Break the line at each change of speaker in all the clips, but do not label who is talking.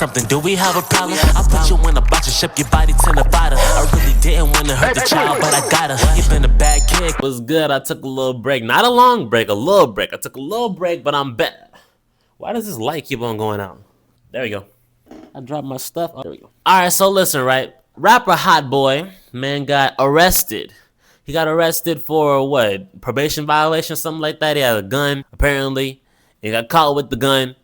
something, do we have a problem? I put you in a box and ship your body to Nevada. I really didn't want to hurt the child, but I gotta. You been a bad kid.
Was good. I took a little break. Not a long break, a little break. I took a little break, but I'm back. Why does this light keep on going out? There we go. I dropped my stuff. Oh, there we go. Alright, so listen, right? Rapper Hotboii, man, got arrested. He got arrested for what? Probation violation, something like that. He had a gun, apparently. He got caught with the gun,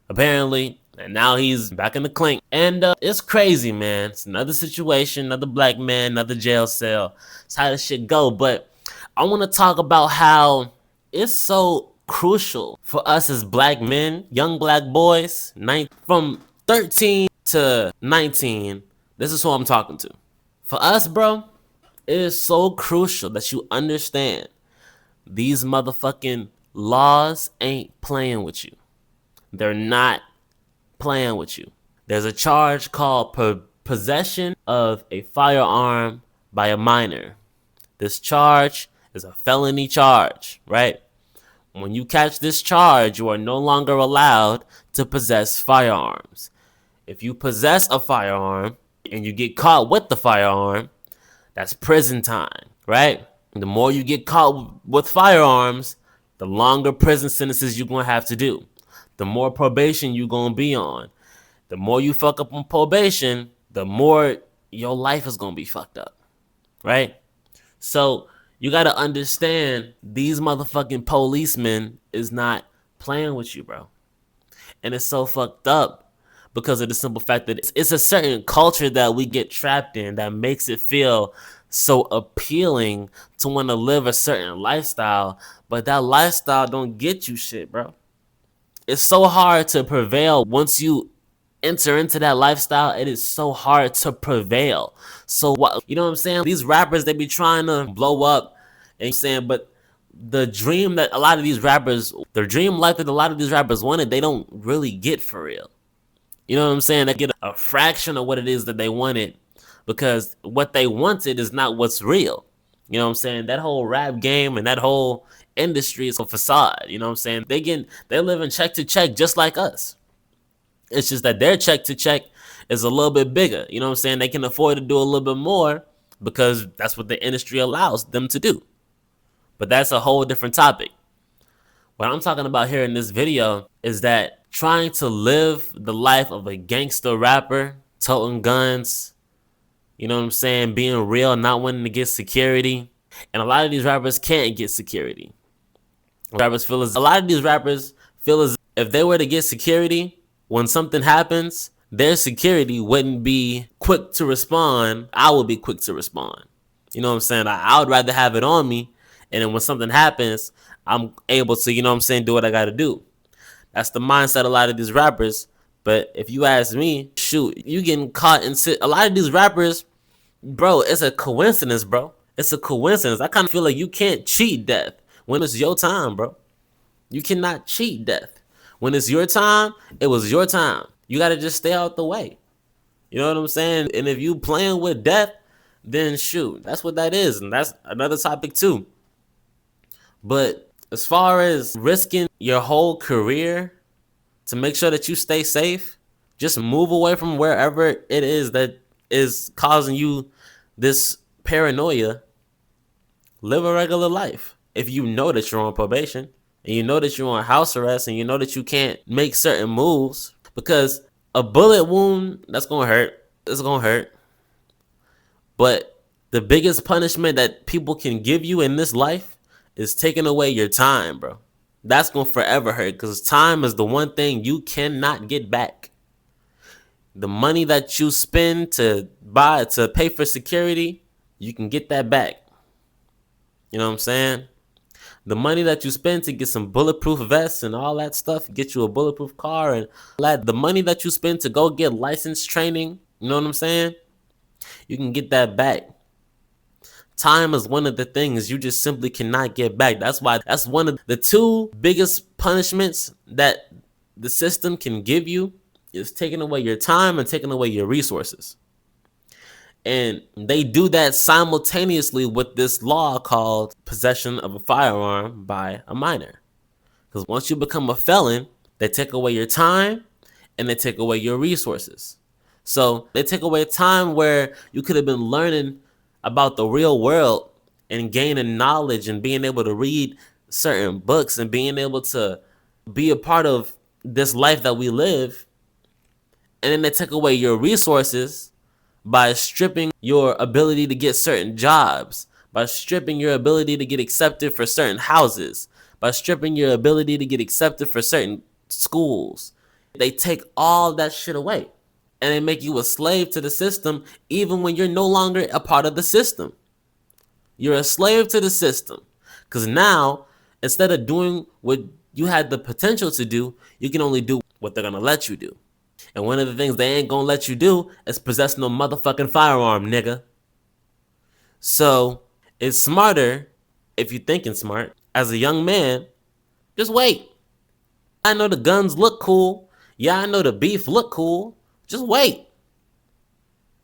apparently. And now he's back in the clink. And it's crazy, man. It's another situation, another black man, another jail cell. That's how this shit go. But I want to talk about how it's so crucial for us as black men, young black boys, from 13 to 19. This is who I'm talking to. For us, bro, it is so crucial that you understand these motherfucking laws ain't playing with you. They're not playing with you. There's a charge called possession of a firearm by a minor. This charge is a felony charge, right? When you catch this charge, you are no longer allowed to possess firearms. If you possess a firearm and you get caught with the firearm, that's prison time, right? The more you get caught with firearms, the longer prison sentences you're going to have to do. The more probation you're going to be on. The more you fuck up on probation, the more your life is going to be fucked up, right? So you got to understand these motherfucking policemen is not playing with you, bro. And it's so fucked up because of the simple fact that it's a certain culture that we get trapped in that makes it feel so appealing to want to live a certain lifestyle, but that lifestyle don't get you shit, bro. It's so hard to prevail once you enter into that lifestyle. It is so hard to prevail. So what, you know what I'm saying? These rappers, they be trying to blow up and saying, but the dream that a lot of these rappers, the dream life that a lot of these rappers wanted, they don't really get for real. You know what I'm saying? They get a fraction of what it is that they wanted because what they wanted is not what's real. You know what I'm saying? That whole rap game and that whole industry is a facade. You know what I'm saying? They live in check to check just like us. It's just that their check to check is a little bit bigger. You know what I'm saying? They can afford to do a little bit more because that's what the industry allows them to do. But that's a whole different topic. What I'm talking about here in this video is that trying to live the life of a gangster rapper, toting guns, you know what I'm saying, being real, not wanting to get security. And a lot of these rappers can't get security. A lot of these rappers feel as if they were to get security, when something happens, their security wouldn't be quick to respond. I would be quick to respond. You know what I'm saying? I would rather have it on me. And then when something happens, I'm able to, you know what I'm saying, do what I got to do. That's the mindset of a lot of these rappers. But if you ask me, shoot, you getting caught in a lot of these rappers, bro, it's a coincidence, bro. It's a coincidence. I kind of feel like you can't cheat death when it's your time, bro. You cannot cheat death. When it's your time, it was your time. You got to just stay out the way. You know what I'm saying? And if you playing with death, then shoot, that's what that is. And that's another topic too. But as far as risking your whole career to make sure that you stay safe, just move away from wherever it is that is causing you this paranoia. Live a regular life. If you know that you're on probation and you know that you're on house arrest and you know that you can't make certain moves, because a bullet wound, that's going to hurt. It's going to hurt. But the biggest punishment that people can give you in this life is taking away your time, bro. That's going to forever hurt because time is the one thing you cannot get back. The money that you spend to pay for security, you can get that back. You know what I'm saying? The money that you spend to get some bulletproof vests and all that stuff, get you a bulletproof car, and the money that you spend to go get license training, you know what I'm saying? You can get that back. Time is one of the things you just simply cannot get back. That's one of the two biggest punishments that the system can give you is taking away your time and taking away your resources. And they do that simultaneously with this law called possession of a firearm by a minor. Because once you become a felon, they take away your time and they take away your resources. So they take away time where you could have been learning about the real world and gaining knowledge and being able to read certain books and being able to be a part of this life that we live. And then they take away your resources by stripping your ability to get certain jobs, by stripping your ability to get accepted for certain houses, by stripping your ability to get accepted for certain schools. They take all that shit away and they make you a slave to the system even when you're no longer a part of the system. You're a slave to the system because now instead of doing what you had the potential to do, you can only do what they're going to let you do. And one of the things they ain't gonna let you do is possess no motherfucking firearm, nigga. So it's smarter, if you're thinking smart, as a young man, just wait. I know the guns look cool. Yeah, I know the beef look cool. Just wait.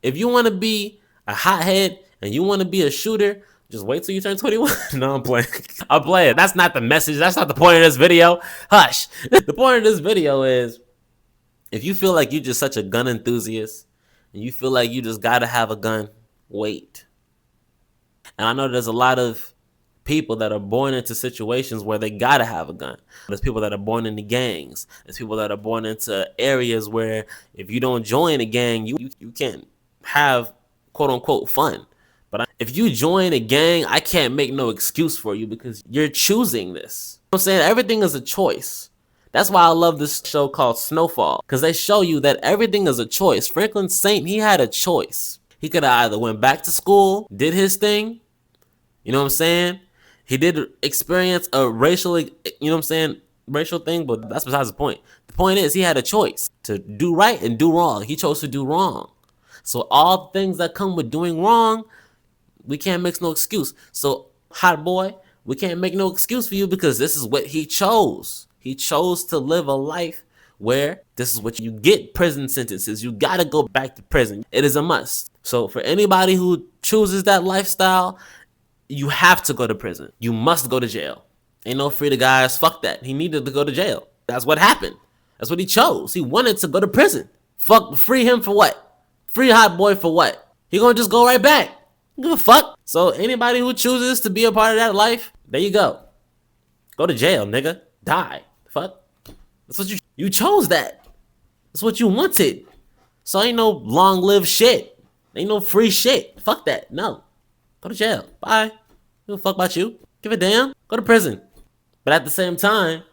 If you want to be a hothead and you want to be a shooter, just wait till you turn 21. No, I'm playing. I'm playing. That's not the message. That's not the point of this video. Hush. The point of this video is, if you feel like you're just such a gun enthusiast and you feel like you just gotta have a gun, wait. And I know there's a lot of people that are born into situations where they gotta have a gun. There's people that are born into gangs. There's people that are born into areas where if you don't join a gang, you can't have quote unquote fun. But if you join a gang, I can't make no excuse for you because you're choosing this. You know what I'm saying? Everything is a choice. That's why I love this show called Snowfall, because they show you that everything is a choice. Franklin Saint, he had a choice. He could have either went back to school, did his thing, you know what I'm saying? He did experience a racial, you know what I'm saying, racial thing, but that's besides the point. The point is he had a choice to do right and do wrong. He chose to do wrong. So all things that come with doing wrong, we can't make no excuse. So Hotboii, we can't make no excuse for you because this is what he chose. He chose to live a life where this is what you get, prison sentences. You gotta go back to prison. It is a must. So for anybody who chooses that lifestyle, you have to go to prison. You must go to jail. Ain't no free to guys. Fuck that. He needed to go to jail. That's what happened. That's what he chose. He wanted to go to prison. Fuck, free him for what? Free Hotboii for what? He gonna just go right back. Give a fuck. So anybody who chooses to be a part of that life, there you go. Go to jail, nigga. Die. Fuck. That's what you chose that. That's what you wanted. So ain't no long-lived shit. Ain't no free shit. Fuck that. No. Go to jail. Bye. Give a fuck about you. Give a damn. Go to prison. But at the same time,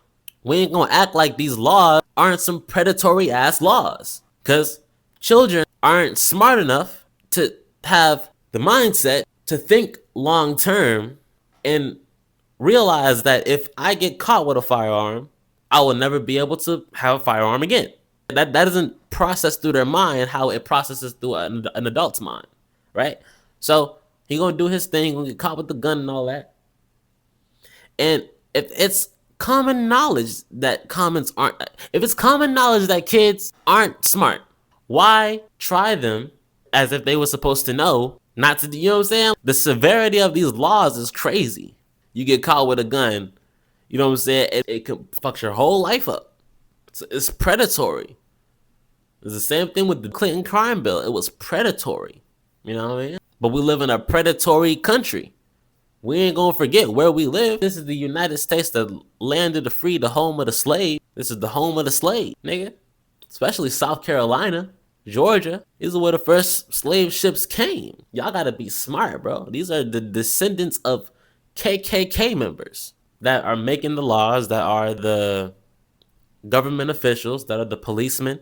we ain't gonna act like these laws aren't some predatory ass laws. Cause children aren't smart enough to have the mindset to think long term and realize that if I get caught with a firearm, I will never be able to have a firearm again. That doesn't process through their mind how it processes through an adult's mind, right? So he gonna do his thing, gonna get caught with the gun and all that. And if it's common knowledge that if it's common knowledge that kids aren't smart, why try them as if they were supposed to know not to, you know what I'm saying? The severity of these laws is crazy. You get caught with a gun, you know what I'm saying? It can fuck your whole life up. It's predatory. It's the same thing with the Clinton crime bill. It was predatory. You know what I mean? But we live in a predatory country. We ain't gonna forget where we live. This is the United States, the land of the free, the home of the slave. This is the home of the slave, nigga. Especially South Carolina, Georgia. These are where the first slave ships came. Y'all gotta be smart, bro. These are the descendants of KKK members that are making the laws, that are the government officials, that are the policemen,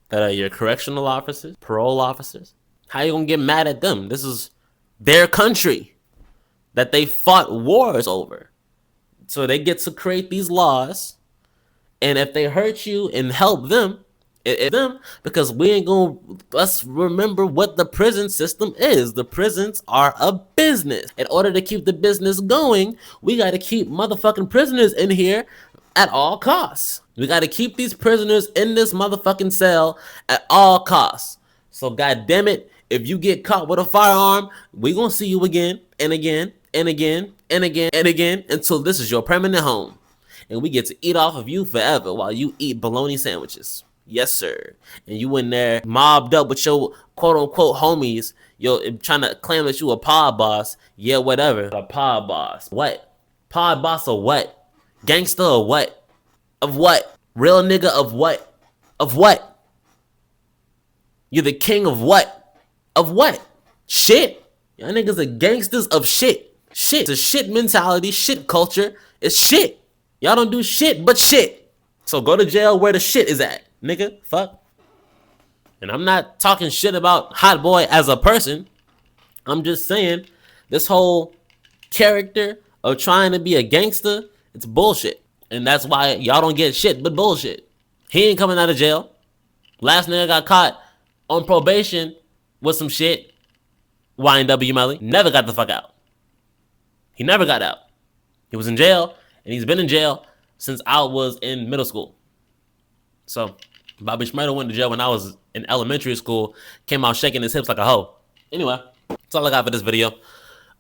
that are your correctional officers, parole officers. How you gonna get mad at them? This is their country that they fought wars over. So they get to create these laws, and if they hurt you and help them, because we ain't gonna, let's remember what the prison system is. The prisons are a business. In order to keep the business going, we gotta keep motherfucking prisoners in here at all costs. We gotta keep these prisoners in this motherfucking cell at all costs. So god damn it, if you get caught with a firearm, we gonna see you again and again and again and again and again until this is your permanent home. And we get to eat off of you forever while you eat bologna sandwiches. Yes, sir. And you in there mobbed up with your quote-unquote homies, yo, trying to claim that you a pod boss. Yeah, whatever. A pod boss. What? Pod boss of what? Gangster of what? Of what? Real nigga of what? Of what? You're the king of what? Of what? Shit. Y'all niggas are gangsters of shit. Shit. It's a shit mentality, shit culture. It's shit. Y'all don't do shit but shit. So go to jail where the shit is at, nigga. Fuck. And I'm not talking shit about Hotboii as a person. I'm just saying this whole character of trying to be a gangster, it's bullshit. And that's why y'all don't get shit but bullshit. He ain't coming out of jail. Last nigga got caught on probation with some shit. YNW Melly never got the fuck out. He never got out. He was in jail, and he's been in jail since I was in middle school. So, Bobby Schmurda went to jail when I was in elementary school, came out shaking his hips like a hoe. Anyway, that's all I got for this video.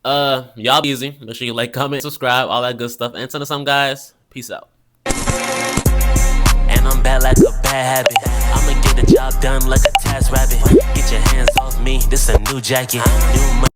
Y'all be easy. Make sure you like, comment, subscribe, all that good stuff. And to some guys, peace out.
And I'm bad like a bad habit. I'ma get the job done like a task rabbit. Get your hands off me, this a new jacket. New